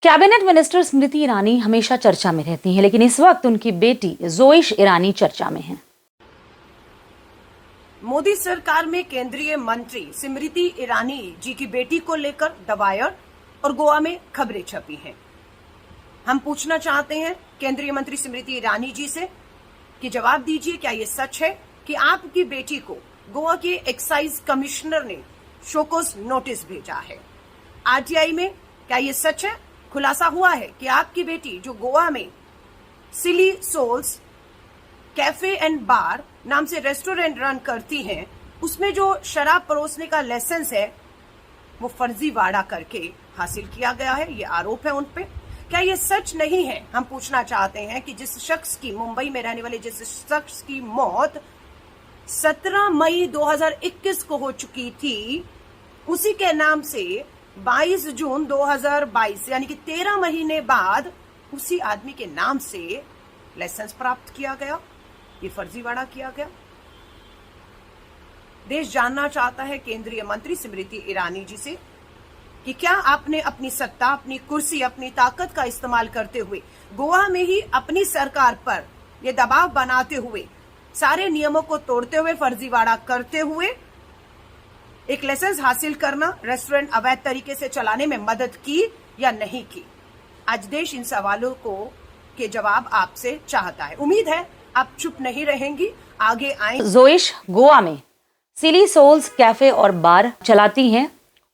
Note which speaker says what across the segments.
Speaker 1: Cabinet minister Smriti Irani हमेशा चर्चा में रहती हैं, लेकिन इस वक्त उनकी बेटी जोइश ईरानी चर्चा में हैं।
Speaker 2: मोदी सरकार में केंद्रीय मंत्री स्मृति ईरानी जी की बेटी को लेकर द वायर और गोवा में खबरें छपी हैं। हम पूछना चाहते हैं केंद्रीय मंत्री स्मृति ईरानी जी से कि जवाब दीजिए, क्या ये सच है कि आपकी बेटी को गोवा के एक्साइज कमिश्नर ने शोकॉज नोटिस भेजा है? आरटीआई में क्या ये सच है? खुलासा हुआ है कि आपकी बेटी जो गोवा में सिली सोल्स कैफे एंड बार नाम से रेस्टोरेंट रन करती हैं, उसमें जो शराब परोसने का लाइसेंस है वो फर्जीवाड़ा करके हासिल किया गया है। ये आरोप है उन पे। क्या ये सच नहीं है? हम पूछना चाहते हैं कि जिस शख्स की, मुंबई में रहने वाले जिस शख्स की मौत 17 मई 2021 को हो चुकी थी, उसी के नाम से 22 जून 2022 यानी कि 13 महीने बाद उसी आदमी के नाम से लाइसेंस प्राप्त किया गया। ये फर्जीवाड़ा किया गया। देश जानना चाहता है केंद्रीय मंत्री स्मृति ईरानी जी से कि क्या आपने अपनी सत्ता, अपनी कुर्सी, अपनी ताकत का इस्तेमाल करते हुए गोवा में ही अपनी सरकार पर यह दबाव बनाते हुए, सारे नियमों को तोड़ते हुए, फर्जीवाड़ा करते हुए एक लाइसेंस हासिल करना, रेस्टोरेंट अवैध तरीके से चलाने में मदद की या नहीं की? आज देश इन सवालों के जवाब आपसे चाहता है। उम्मीद है आप चुप नहीं रहेंगी, आगे आए।
Speaker 1: जोइश गोवा में सिली सोल्स कैफे और बार चलाती हैं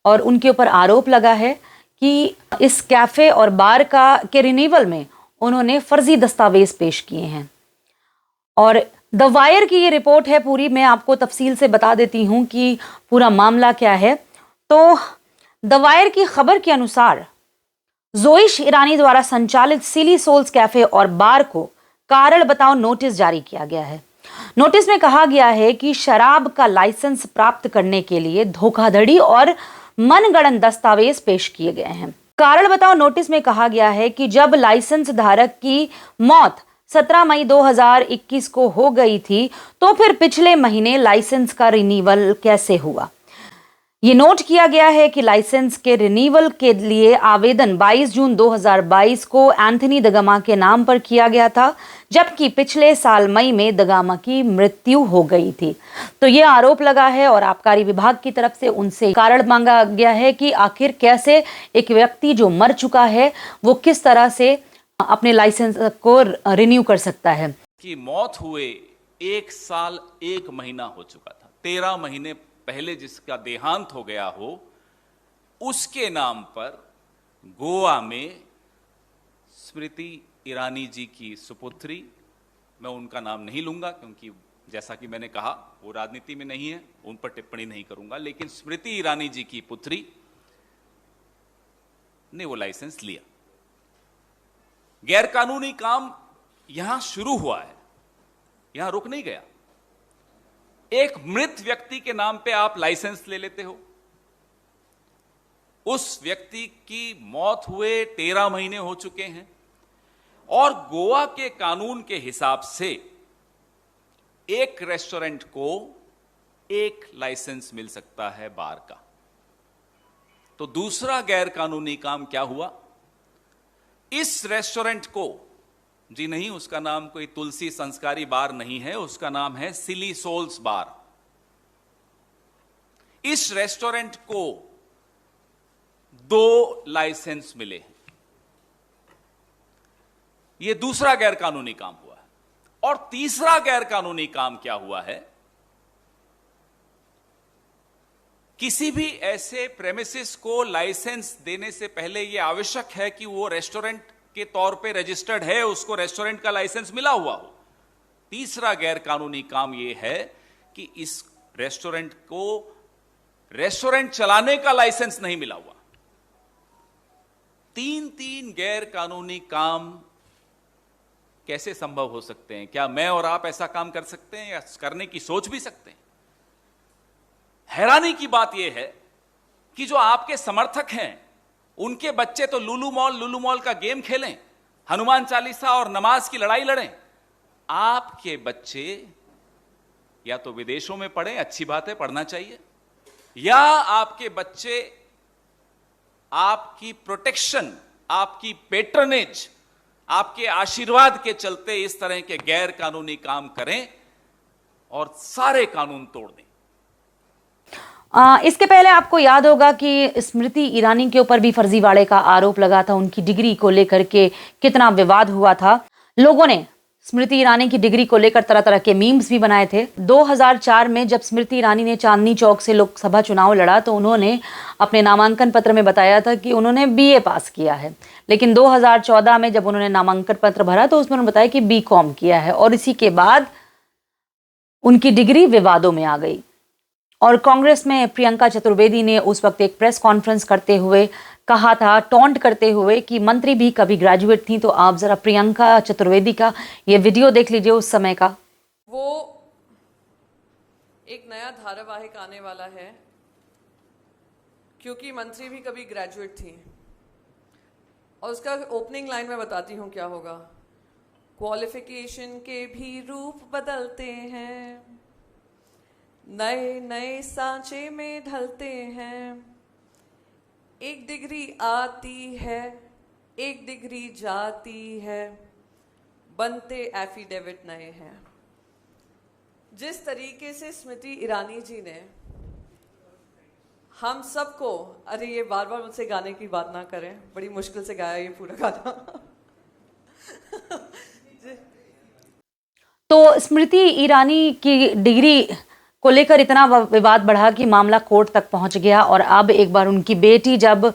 Speaker 1: और उनके ऊपर आरोप लगा है कि इस कैफे और बार के रिन्यूअल में उन्होंने फर्जी दस्तावेज पेश किए हैं। और द वायर की ये रिपोर्ट है पूरी, मैं आपको तफसील से बता देती हूं कि पूरा मामला क्या है। तो द वायर की खबर के अनुसार जोइश ईरानी द्वारा संचालित सिली सोल्स कैफे और बार को कारण बताओ नोटिस जारी किया गया है। नोटिस में कहा गया है कि शराब का लाइसेंस प्राप्त करने के लिए धोखाधड़ी और मनगढ़ंत दस्तावेज पेश किए गए हैं। कारण बताओ नोटिस में कहा गया है कि जब लाइसेंस धारक की मौत 17 मई 2021 को हो गई थी, तो फिर पिछले महीने लाइसेंस का रिन्यूअल कैसे हुआ? ये नोट किया गया है कि लाइसेंस के रिन्यूअल के लिए आवेदन 22 जून 2022 को एंथनी दगामा के नाम पर किया गया था, जबकि पिछले साल मई में दगामा की मृत्यु हो गई थी। तो ये आरोप लगा है और आबकारी विभाग की तरफ से उनसे कारण मांगा गया है कि आखिर कैसे एक व्यक्ति जो मर चुका है वो किस तरह से अपने लाइसेंस को रिन्यू कर सकता है।
Speaker 3: की मौत हुए 1 साल 1 महीना हो चुका था। 13 महीने पहले जिसका देहांत हो गया हो, उसके नाम पर गोवा में स्मृति ईरानी जी की सुपुत्री, मैं उनका नाम नहीं लूंगा क्योंकि जैसा कि मैंने कहा वो राजनीति में नहीं है, उन पर टिप्पणी नहीं करूंगा, लेकिन स्मृति ईरानी जी की पुत्री ने वो लाइसेंस लिया। गैरकानूनी काम यहां शुरू हुआ है, यहां रुक नहीं गया। एक मृत व्यक्ति के नाम पे आप लाइसेंस ले लेते हो। उस व्यक्ति की मौत हुए 13 महीने हो चुके हैं और गोवा के कानून के हिसाब से एक रेस्टोरेंट को एक लाइसेंस मिल सकता है बार का। तो दूसरा गैरकानूनी काम क्या हुआ? इस रेस्टोरेंट को, जी नहीं, उसका नाम कोई तुलसी संस्कारी बार नहीं है, उसका नाम है सिली सोल्स बार। इस रेस्टोरेंट को 2 लाइसेंस मिले हैं। यह दूसरा गैरकानूनी काम हुआ है। और तीसरा गैरकानूनी काम क्या हुआ है? किसी भी ऐसे प्रेमिसेस को लाइसेंस देने से पहले यह आवश्यक है कि वो रेस्टोरेंट के तौर पे रजिस्टर्ड है, उसको रेस्टोरेंट का लाइसेंस मिला हुआ हो। तीसरा गैरकानूनी काम यह है कि इस रेस्टोरेंट को रेस्टोरेंट चलाने का लाइसेंस नहीं मिला हुआ। 3 गैरकानूनी काम कैसे संभव हो सकते हैं? क्या मैं और आप ऐसा काम कर सकते हैं या करने की सोच भी सकते हैं? हैरानी की बात यह है कि जो आपके समर्थक हैं, उनके बच्चे तो लुलु मॉल का गेम खेलें, हनुमान चालीसा और नमाज की लड़ाई लड़ें। आपके बच्चे या तो विदेशों में पढ़ें, अच्छी बात है, पढ़ना चाहिए, या आपके बच्चे आपकी प्रोटेक्शन आपकी पेट्रनेज, आपके आशीर्वाद के चलते इस तरह के गैर कानूनी काम करें और सारे कानून तोड़ दें।
Speaker 1: इसके पहले आपको याद होगा कि स्मृति ईरानी के ऊपर भी फर्जीवाड़े का आरोप लगा था। उनकी डिग्री को लेकर के कितना विवाद हुआ था। लोगों ने स्मृति ईरानी की डिग्री को लेकर तरह तरह के मीम्स भी बनाए थे। 2004 में जब स्मृति ईरानी ने चांदनी चौक से लोकसभा चुनाव लड़ा तो उन्होंने अपने नामांकन पत्र में बताया था कि उन्होंने बीए पास किया है, लेकिन 2014 में जब उन्होंने नामांकन पत्र भरा तो उसमें उन्होंने बताया कि बीकॉम किया है, और इसी के बाद उनकी डिग्री विवादों में आ गई। और कांग्रेस में प्रियंका चतुर्वेदी ने उस वक्त एक प्रेस कॉन्फ्रेंस करते हुए कहा था, टॉन्ट करते हुए, कि मंत्री भी कभी ग्रेजुएट थी। तो आप जरा प्रियंका चतुर्वेदी का ये वीडियो देख लीजिए उस समय का।
Speaker 4: वो एक नया धारावाहिक आने वाला है, क्योंकि मंत्री भी कभी ग्रेजुएट थी, और उसका ओपनिंग लाइन में बताती हूँ क्या होगा। क्वालिफिकेशन के भी रूप बदलते हैं, नए नए सांचे में ढलते हैं, एक डिग्री आती है, एक डिग्री जाती है, बनते एफिडेविट नए हैं। जिस तरीके से स्मृति ईरानी जी ने हम सबको, अरे ये बार बार मुझसे गाने की बात ना करें, बड़ी मुश्किल से गाया ये पूरा गाना।
Speaker 1: तो स्मृति ईरानी की डिग्री को लेकर इतना विवाद बढ़ा कि मामला कोर्ट तक पहुंच गया, और अब एक बार उनकी बेटी जब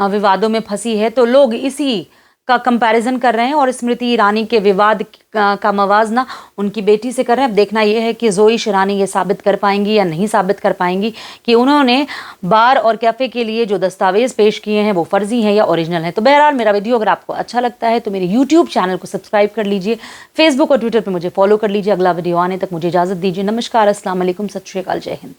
Speaker 1: विवादों में फंसी है तो लोग इसी का कंपैरिजन कर रहे हैं और स्मृति ईरानी के विवाद का मवाजना उनकी बेटी से कर रहे हैं। अब देखना यह है कि जोई शिरानी ये साबित कर पाएंगी या नहीं साबित कर पाएंगी कि उन्होंने बार और कैफ़े के लिए जो दस्तावेज पेश किए हैं वो फर्जी हैं या ओरिजिनल हैं। तो बहरहाल मेरा वीडियो अगर आपको अच्छा लगता है तो मेरे यूट्यूब चैनल को सब्सक्राइब कर लीजिए, फेसबुक और ट्विटर पर मुझे फॉलो कर लीजिए। अगला वीडियो आने तक मुझे इजाज़त दीजिए। नमस्कार, अस्सलाम वालेकुम, सत श्री अकाल, जय हिंद।